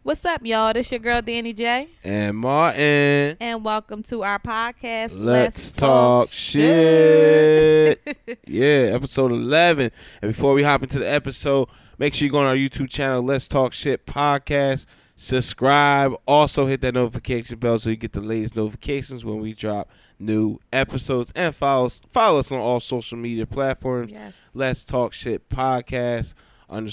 What's up, y'all? This your girl, Danny J. And Martin. And welcome to our podcast, Let's Talk Shit. Yeah, episode 11. And before we hop into the episode, make sure you go on our YouTube channel, Let's Talk Shit Podcast. Subscribe. Also hit that notification bell so you get the latest notifications when we drop new episodes. And follow us on all social media platforms. Yes. Let's Talk Shit Podcast _ on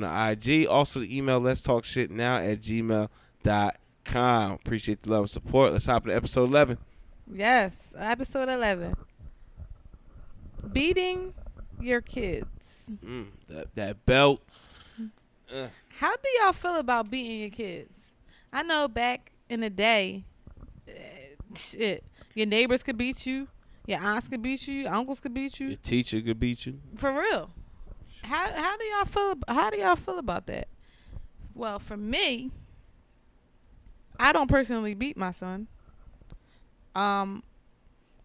the IG. Also the email Let's Talk Shit Now @gmail.com. Appreciate the love and support. Let's hop into episode 11. Yes, episode 11. Beating your kids. That belt. How do y'all feel about beating your kids? I know back in the day, shit, your neighbors could beat you, your aunts could beat you, your uncles could beat you. Your teacher could beat you. For real. How do y'all feel about that? Well, for me, I don't personally beat my son. I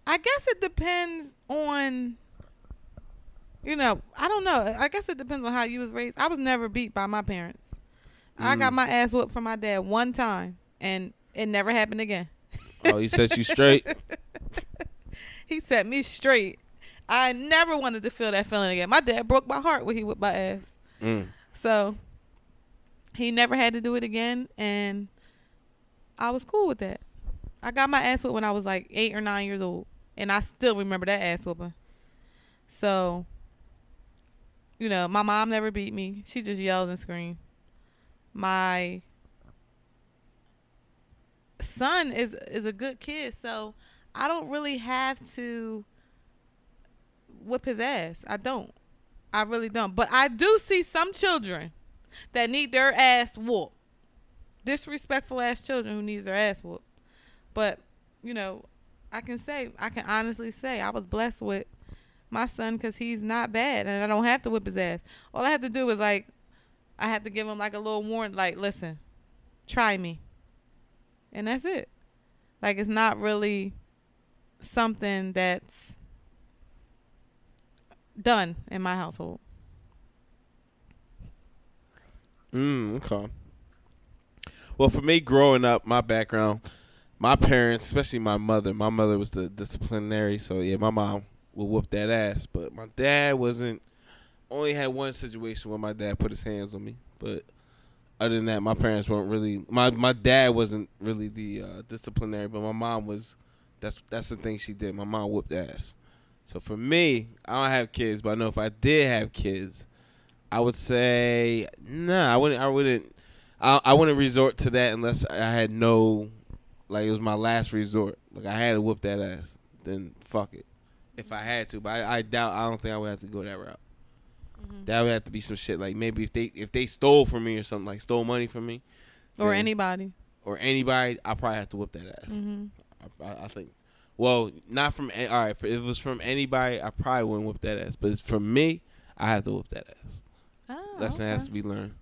guess it depends on, I don't know. I guess it depends on how you was raised. I was never beat by my parents. I got my ass whooped from my dad one time, and it never happened again. Oh, he set you straight? He set me straight. I never wanted to feel that feeling again. My dad broke my heart when he whipped my ass. So he never had to do it again, and I was cool with that. I got my ass whooped when I was like 8 or 9 years old, and I still remember that ass whooping. So, my mom never beat me. She just yelled and screamed. My son is a good kid, so I don't really have to whip his ass. I really don't. But I do see some children that need their ass whooped. Disrespectful ass children who needs their ass whooped. But, I can honestly say I was blessed with my son because he's not bad and I don't have to whip his ass. All I have to do is I have to give him like a little warning, like, listen, try me. And that's it. Like, it's not really something that's done in my household. Okay. Well, for me, growing up, my background, my parents, especially my mother was the disciplinary. So, yeah, my mom would whoop that ass. But my dad only had one situation where my dad put his hands on me. But other than that, my parents weren't really, my dad wasn't really the disciplinary, but my mom was. That's the thing she did. My mom whooped ass. So for me, I don't have kids, but I know if I did have kids, I would say I wouldn't resort to that unless I had it was my last resort. Like I had to whoop that ass. Then fuck it. If I had to, but I don't think I would have to go that route. Mm-hmm. That would have to be some shit like maybe if they stole from me or something, like stole money from me. Or anybody, I probably have to whoop that ass. Mm-hmm. I think. Well, not from all right. If it was from anybody, I probably wouldn't whoop that ass. But it's from me, I have to whoop that ass. Oh, lesson has to be learned.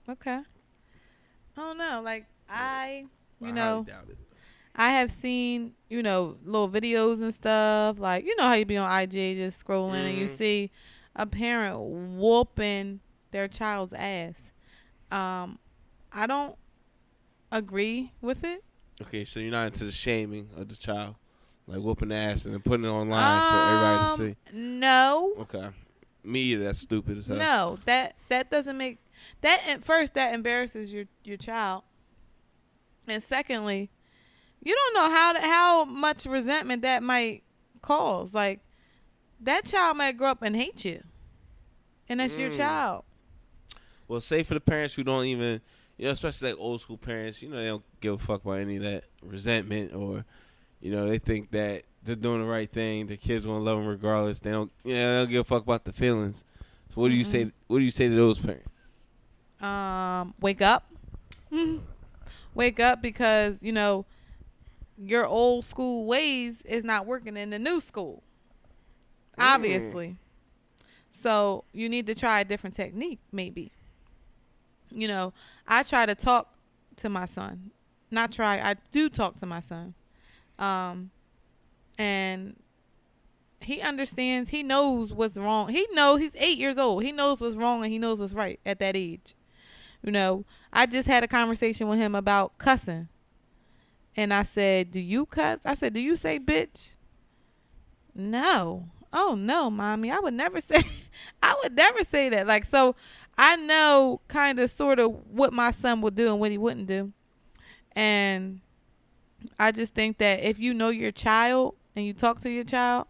Okay. I don't know. Like I doubt it. I have seen little videos and stuff. Like how you be on IG just scrolling and you see a parent whooping their child's ass. I don't agree with it. Okay, so you're not into the shaming of the child, like whooping the ass and then putting it online for everybody to see. No. Okay. Me either. That's stupid as hell. No, that doesn't make that. At first, that embarrasses your child, and secondly, you don't know how much resentment that might cause. Like that child might grow up and hate you, and that's your child. Well, say for the parents who don't even. Especially like old school parents, they don't give a fuck about any of that resentment or, they think that they're doing the right thing. The kids gonna love them regardless. They don't give a fuck about the feelings. So what do you say? What do you say to those parents? Wake up. Wake up because your old school ways is not working in the new school. Obviously. So you need to try a different technique, maybe. I try to talk to my son. I do talk to my son. And he understands. He knows what's wrong. He knows he's 8 years old. He knows what's wrong and he knows what's right at that age. You know, I just had a conversation with him about cussing. And I said, do you cuss? I said, do you say bitch? No. Oh no, mommy. I would never say that. Like, so I know kind of sort of what my son would do and what he wouldn't do. And I just think that if you know your child and you talk to your child,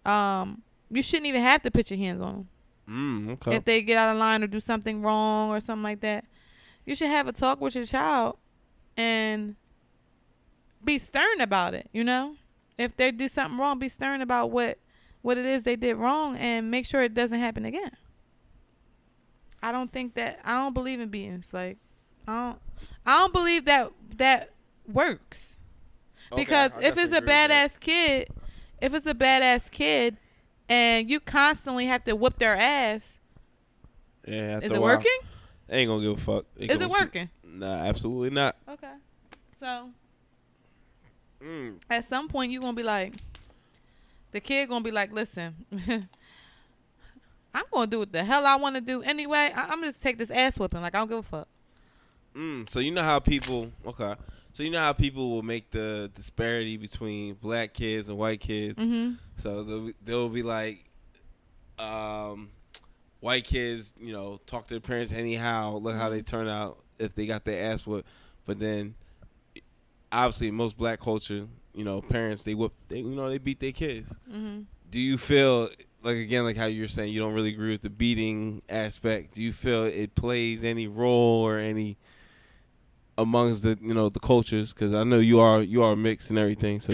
you shouldn't even have to put your hands on them. Okay. If they get out of line or do something wrong or something like that, you should have a talk with your child and be stern about it, you know? If they do something wrong, be stern about what it is they did wrong and make sure it doesn't happen again. I don't believe in beatings. Like, I don't believe that works. Okay, Because I if it's a definitely agree with that. badass kid and you constantly have to whoop their ass, Yeah, is it working? They ain't gonna give a fuck. Is it working? Nah, absolutely not. Okay. So at some point you're gonna be like, the kid gonna be like, listen, I'm gonna do what the hell I want to do anyway. I'm just take this ass whipping. Like, I don't give a fuck. So you know how people will make the disparity between black kids and white kids. Mm-hmm. So they'll be like, white kids, talk to their parents anyhow. Look how they turn out if they got their ass whipped. But then, obviously, in most black culture, parents they beat their kids. Mm-hmm. Do you feel like how you're saying you don't really agree with the beating aspect? Do you feel it plays any role or any amongst the the cultures? Because I know you are mixed and everything. So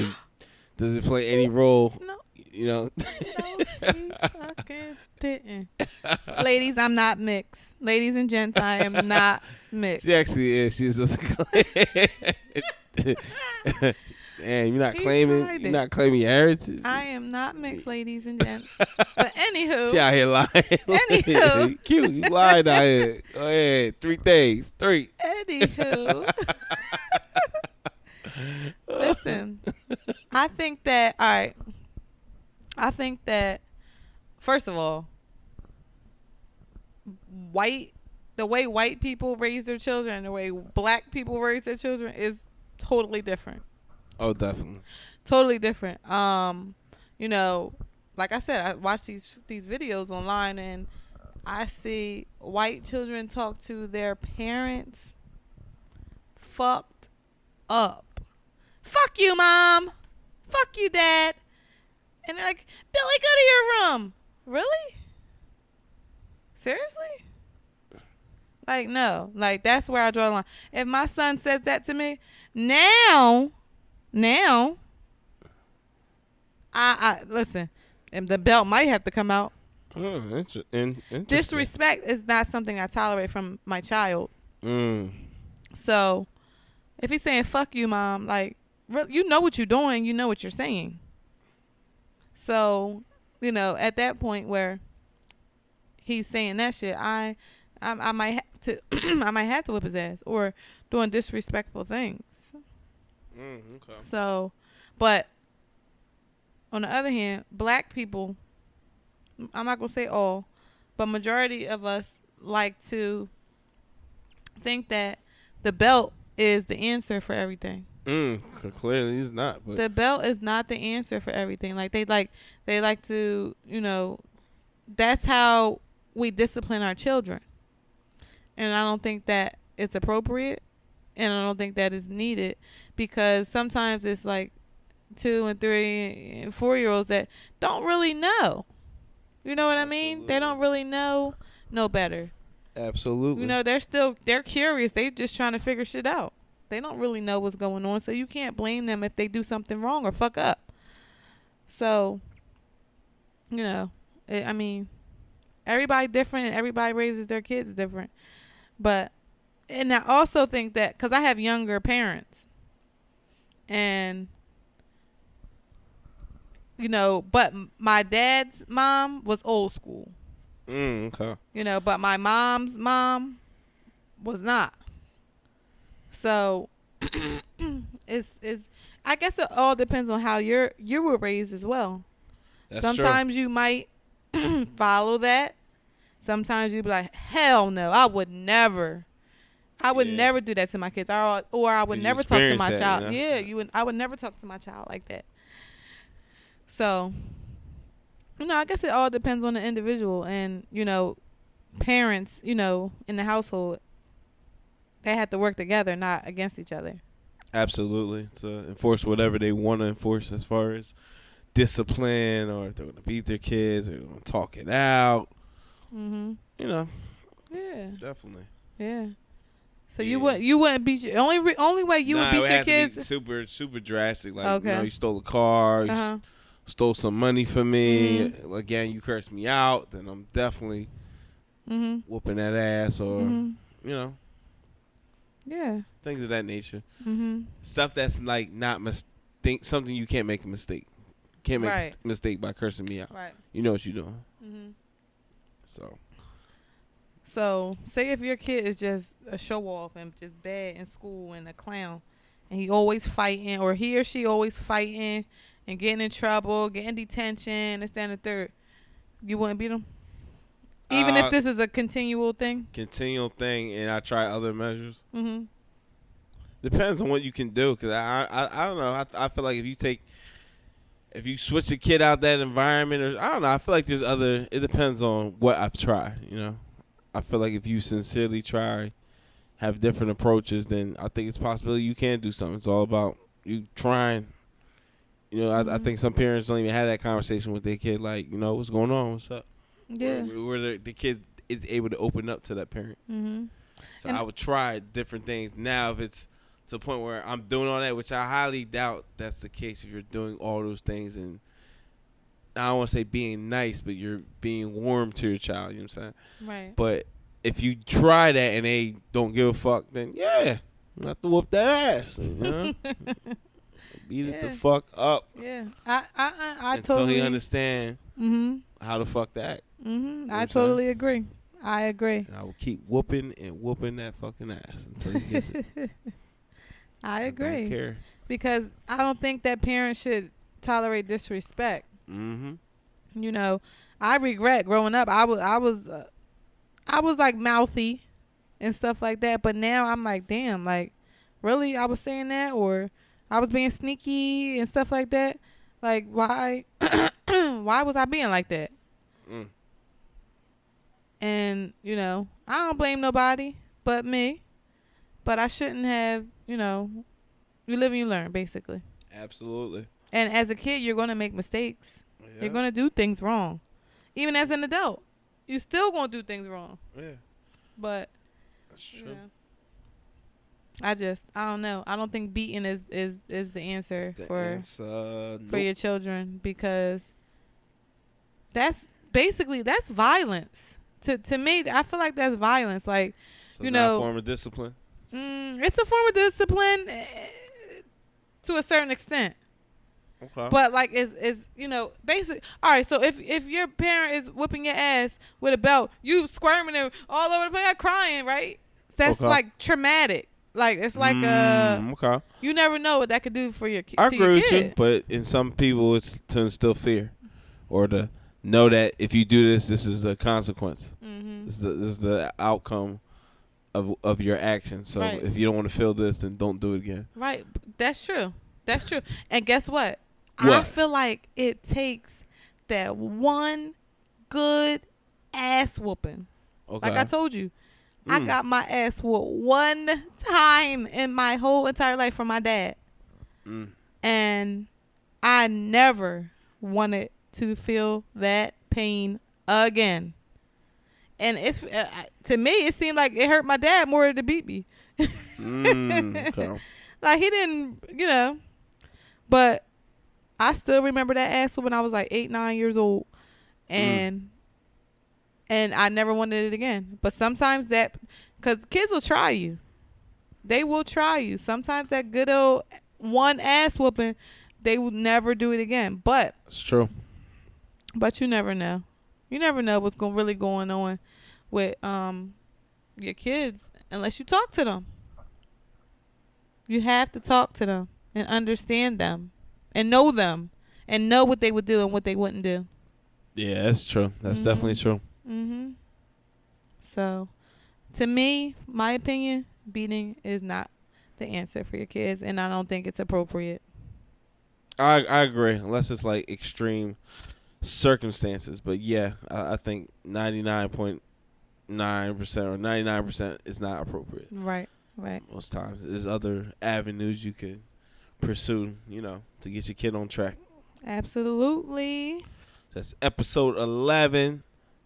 does it play any role? No. No, he fucking didn't. Ladies, I'm not mixed. Ladies and gents, I am not mixed. She actually is. She's just damn, you're not claiming your heritage. I am not mixed, ladies and gents. But anywho, She out here lying. Anywho. Cute, you lying out here. Go ahead, 3 things, 3. Anywho, listen. I think that first of all, the way white people raise their children and the way black people raise their children is totally different. Oh, definitely. Totally different. Like I said, I watch these videos online and I see white children talk to their parents fucked up. Fuck you, mom. Fuck you, dad. And they're like, Billy, go to your room. Really? Seriously? Like, no. Like, that's where I draw the line. If my son says that to me, now, I listen, and the belt might have to come out. Interesting. Disrespect is not something I tolerate from my child. So, if he's saying, fuck you, mom, like, you know what you're doing. You know what you're saying. So, at that point where he's saying that shit, I might have to I might have to whip his ass or doing disrespectful things. Okay. So, but on the other hand, black people, I'm not gonna say all, but majority of us like to think that the belt is the answer for everything. Clearly it's not. But the belt is not the answer for everything. Like they like to, that's how we discipline our children. And I don't think that it's appropriate, and I don't think that is needed, because sometimes it's like 2 and 3 and 4-year-olds that don't really know. You know what I mean? They don't really know better. Absolutely. They're curious. They just trying to figure shit out. They don't really know what's going on, so you can't blame them if they do something wrong or fuck up. So, everybody different and everybody raises their kids different. And I also think that, because I have younger parents, and, but my dad's mom was old school. Okay. But my mom's mom was not. So, I guess it all depends on how you were raised as well. That's Sometimes you might follow that. Sometimes you be like, hell no, I would never. I would Yeah. never do that to my kids, or I would You never talk to experienced my that, child. you know? Yeah, you would. I would never talk to my child like that. So, I guess it all depends on the individual, and parents, in the household, they have to work together, not against each other. Absolutely. To enforce whatever they want to enforce as far as discipline, or if they're going to beat their kids, or they're going to talk it out. Mhm. Yeah. Definitely. Yeah. So Yeah. you wouldn't beat your only way you would Nah, it beat would your have to be kids. super drastic. Like, Okay. you stole a car, you Uh-huh. stole some money from me. Mhm. Again, you cursed me out, then I'm definitely Mhm. whooping that ass, or, Mhm. Yeah. things of that nature. Mhm. Stuff that's like not something you can't make a mistake. Can't make Right. a mistake by cursing me out. Right. You know what you're doing. Mhm. So, Say if your kid is just a show off and just bad in school and a clown, and he always fighting, or he or she always fighting and getting in trouble, getting detention, this, that, and the third, you wouldn't beat him, even if this is a continual thing. continual thing, and I try other measures. Mhm. Depends on what you can do, because I don't know. I feel like if you switch a kid out that environment, or I don't know. I feel like there's other. It depends on what I've tried. I feel like if you sincerely try, have different approaches, then I think it's possible you can do something. It's all about you trying. I think some parents don't even have that conversation with their kid. Like, what's going on? What's up? Yeah. Where the kid is able to open up to that parent. Mhm. So And- I would try different things. Now, if it's to the point where I'm doing all that, which I highly doubt that's the case, if you're doing all those things, and I don't want to say being nice, but you're being warm to your child, you know what I'm saying? Right. But if you try that and they don't give a fuck, then yeah, you have to whoop that ass. Beat it the Yeah. fuck up Yeah. I until totally he understand Mhm. how the fuck to act. Mhm. know what I I'm totally agree. I agree. And I will keep whooping and whooping that fucking ass until he gets it. I I don't agree. care. Because I don't think that parents should tolerate disrespect. Mm-hmm. I regret growing up. I was like mouthy and stuff like that, but now I'm like, damn, like really I was saying that, or I was being sneaky and stuff like that. Like why why was I being like that? Mm. And, I don't blame nobody but me. But I shouldn't have, you live and you learn, basically. Absolutely. And as a kid, you're going to make mistakes. Yeah. You're going to do things wrong. Even as an adult, you still going to do things wrong. Yeah, But, that's true. I don't know. I don't think beating is the answer for your children, because that's violence. To me, I feel like that's violence. Like, So it's not a form of discipline. It's a form of discipline to a certain extent. Okay. But like is basic. All right, so if your parent is whooping your ass with a belt, you squirming and all over the place, crying, right? That's Okay. like traumatic. Like it's like okay. you never know what that could do for your kid. I agree with you, but in some people it's to instill fear, or to know that if you do this, this is the consequence. Mm-hmm. This is the outcome of your action. So Right. if you don't want to feel this, then don't do it again. Right. That's true. That's true. And guess what? I What? feel like it takes that one good ass whooping. Okay. Like I told you, I got my ass whooped one time in my whole entire life from my dad. Mm. And I never wanted to feel that pain again. And it's to me, it seemed like it hurt my dad more to beat me. Okay. Like he didn't, but I still remember that ass when I was like 8, 9 years old, and I never wanted it again. But sometimes because kids will try you, they will try you. Sometimes that good old one ass whooping, they will never do it again. But It's true. you never know. You never know what's really going on with your kids unless you talk to them. You have to talk to them and understand them and know them and know what they would do and what they wouldn't do. Yeah, that's true. That's definitely true. Mm-hmm. So, to me, my opinion, beating is not the answer for your kids, and I don't think it's appropriate. I agree, unless it's like extreme circumstances. But yeah, I think 99.9% or 99% is not appropriate. Right. Most times, there's other avenues you could pursue, to get your kid on track. Absolutely. That's episode 11.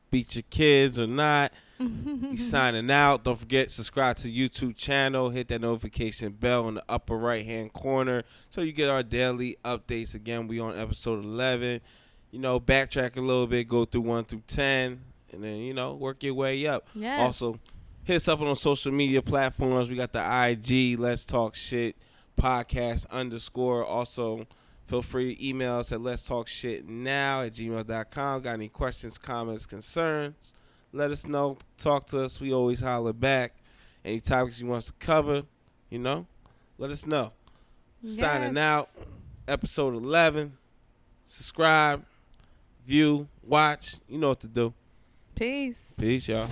Beat your kids or not. You signing out. Don't forget, subscribe to the YouTube channel. Hit that notification bell in the upper right-hand corner so you get our daily updates. Again, we on episode 11. Backtrack a little bit. Go through 1 through 10. And then, work your way up. Yes. Also, hit us up on social media platforms. We got the IG, Let's Talk Shit, podcast _ Also, feel free to email us at letstalkshitnow@gmail.com. Got any questions, comments, concerns? Let us know. Talk to us. We always holler back. Any topics you want us to cover, let us know. Yes. Signing out. Episode 11. Subscribe, view, watch. You know what to do. Peace. Peace, y'all.